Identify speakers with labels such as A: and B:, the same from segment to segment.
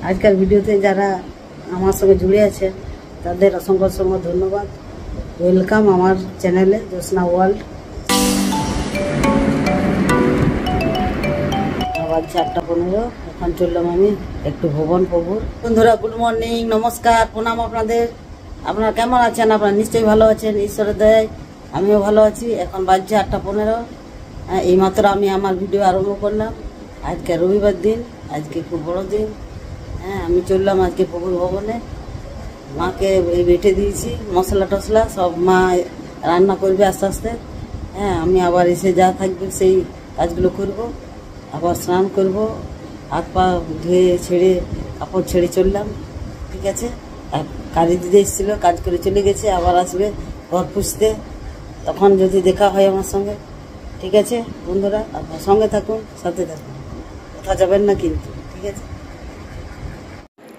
A: আজকের ভিডিওতে যারা আমার সঙ্গে জুড়ে আছে তাদের অসংখ্য অসংখ্য ধন্যবাদ। ওয়েলকাম আমার চ্যানেলে জ্যোৎস্না ওয়ার্ল্ড। আবার 4:15 এখন চললাম আমি একটু ভুবন প্রভুর। বন্ধুরা গুড মর্নিং, নমস্কার, প্রণাম আপনাদের। আপনারা কেমন আছেন? আপনারা নিশ্চয়ই ভালো আছেন, ঈশ্বরের দয়ায় আমিও ভালো আছি। এখন বাজছে 8:15। এইমাত্র আমি আমার ভিডিও আরম্ভ করলাম। আজকে রবিবার দিন, আজকে খুব বড় দিন। আমি চললাম আজকে প্রভুর ভবনে। মাকে বেটে দিয়েছি মশলা টশলা সব, মা রান্না করবে আস্তে আস্তে। আমি আবার এসে যা থাকবে সেই কাজগুলো করব। আবার স্নান করব, হাত পা ধুয়ে ছেড়ে কাপড় ছেড়ে চললাম। ঠিক আছে, আর কাজে দিতে এসেছিল, কাজ করে চলে গেছে, আবার আসবে ঘর পুষতে। তখন যদি দেখা হয় আমার সঙ্গে। ঠিক আছে বন্ধুরা, আপনার সঙ্গে থাকুন, সাথে থাকুন, কোথাও যাবেন না কিন্তু। ঠিক আছে,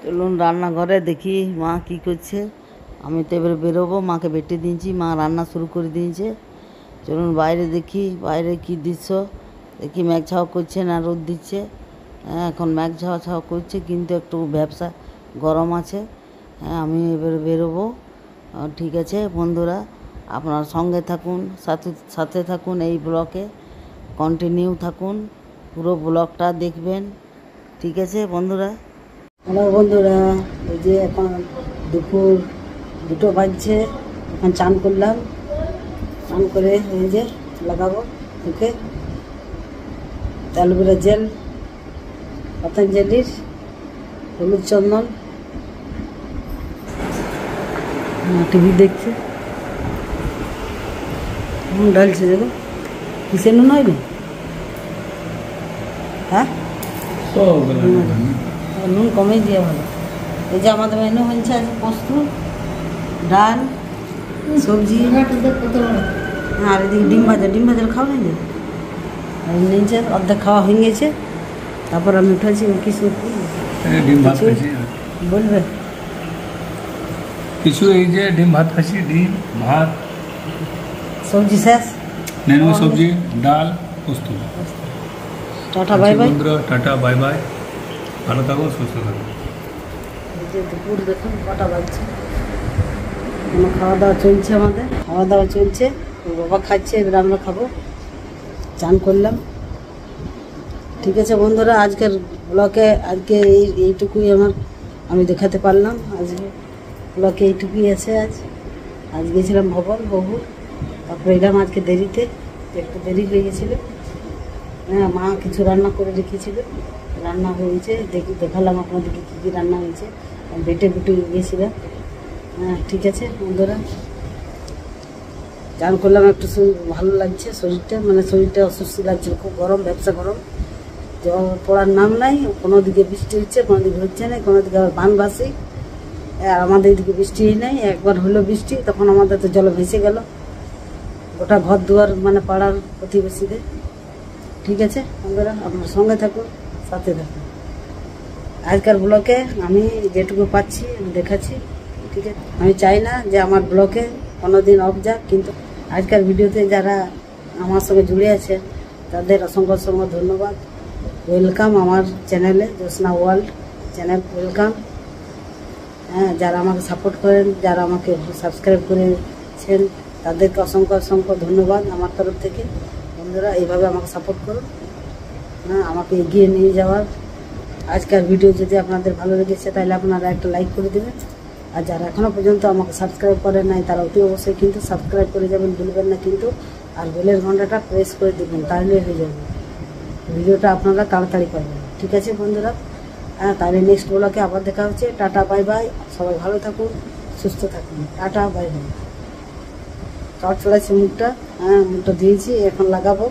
A: চলুন রান্নাঘরে দেখি মা কি করছে। আমি তো এবারে বেরোবো, মাকে বেটে দিয়েছি, মা রান্না শুরু করে দিয়েছে। চলুন বাইরে দেখি, বাইরে কি দৃশ্য দেখি। মেঘ ছাওয়া করছে না রোদ দিচ্ছে? এখন মেঘ ছাওয়া ছাওয়া করছে, কিন্তু একটু ব্যবসা গরম আছে। আমি এবারে বেরোবো। ঠিক আছে বন্ধুরা, আপনার সঙ্গে থাকুন, সাথে থাকুন, এই ব্লগে কন্টিনিউ থাকুন, পুরো ব্লগটা দেখবেন। ঠিক আছে বন্ধুরা। হ্যালো বন্ধুরা, এই যে এখন দুপুর 2টো বাজছে। এখন চান করলাম, চান করে এই যে লাগাবো মুখে অ্যালোভেরা জেল, পতঞ্জলির হলুদ চন্দন। টিভি দেখছে, ঢালছে, দেখো কিসের নুন হয় না? নুন কমে দিয়ে ভালো। এই যে আমাদের মেনু হয়েছে আজ পোস্ত, ডাল, সবজি, আর এদিকে ডিম ভাজা খাওয়া হয়নি। আর নিচে অর্ধেক খাওয়া হয়ে গেছে। তারপর আমি উঠেছি কিছু বলবে
B: কিছু, এই যে ডিম ভাত খাচ্ছি, ডিম ভাত,
A: সবজি শেষ,
B: নেনু সবজি, ডাল, পোস্ত।
A: টাটা বাই বাই
B: বন্ধুরা, টাটা বাই বাই, ভালো থাকুন, সুস্থ থাকুন।
A: এই যে দুপুর দেখুন কটা বাজছে, খাওয়া দাওয়া চলছে, আমাদের খাওয়া দাওয়া চলছে। বাবা খাচ্ছে, এবার আমরা খাবো। চান করলাম। ঠিক আছে বন্ধুরা, আজকের ব্লগে আজকে এইটুকুই আমি দেখাতে পারলাম। আজকে ব্লগে এইটুকুই আছে। আজ গেছিলাম ভবন বহু, তারপরে এলাম আজকে দেরিতে, একটু দেরি হয়ে গেছিলো। মা কিছু রান্না করে রেখেছিল, রান্না হয়েছে, দেখালাম আপনাদেরকে কী কী রান্না হয়েছে। বেটে বুটে গিয়েছিলাম। ঠিক আছে বন্ধুরা, চান করলাম, একটু ভালো লাগছে শরীরটা, মানে শরীরটা অসুস্থ লাগছে, খুব গরম, ব্যবসা গরম, জল পড়ার নাম নাই। কোনো দিকে বৃষ্টি হচ্ছে, কোনো দিকে হচ্ছে না, কোনো দিকে আবার বানবাসি। আর আমাদের এদিকে বৃষ্টি নেই। একবার হলো বৃষ্টি, তখন আমাদের তো জল ভেসে গেল গোটা ঘর দুয়ার, মানে পাড়ার প্রতিবেশীদের। ঠিক আছে বন্ধুরা, আপনার সঙ্গে থাকুন, সাথে থাকুন। আজকের ব্লগে আমি যেটুকু পাচ্ছি আমি দেখাচ্ছি। ঠিক আছে, আমি চাই না যে আমার ব্লগে কোনো দিন অফ যাক, কিন্তু আজকের ভিডিওতে যারা আমার সঙ্গে জুড়ে আছে তাদের অসংখ্য অসংখ্য ধন্যবাদ। ওয়েলকাম আমার চ্যানেলে জ্যোৎস্না ওয়ার্ল্ড চ্যানেল, ওয়েলকাম। যারা আমাকে সাপোর্ট করেন, যারা আমাকে সাবস্ক্রাইব করেছেন, তাদেরকে অসংখ্য অসংখ্য ধন্যবাদ আমার তরফ থেকে। বন্ধুরা, এইভাবে আমাকে সাপোর্ট করুন, আমাকে এগিয়ে নিয়ে যাওয়ার। আজকের ভিডিও যদি আপনাদের ভালো লেগেছে তাহলে আপনারা একটা লাইক করে দেবেন। আর যারা এখনও পর্যন্ত আমাকে সাবস্ক্রাইব করেন নাই তারা অতি অবশ্যই কিন্তু সাবস্ক্রাইব করে যাবেন, ভুলবেন না কিন্তু। আর বেলের ঘন্টাটা প্রেস করে দেবেন, তাহলে হয়ে যাবে, ভিডিওটা আপনারা তাড়াতাড়ি পাবেন। ঠিক আছে বন্ধুরা, তাহলে নেক্সট ব্লগে আবার দেখা হচ্ছে। টাটা বাই বাই, সবাই ভালো থাকুন, সুস্থ থাকুন, টাটা বাই বাই। চট চড়াইছি মুখটা, মুখটা দিয়েছি, এখন লাগাবো।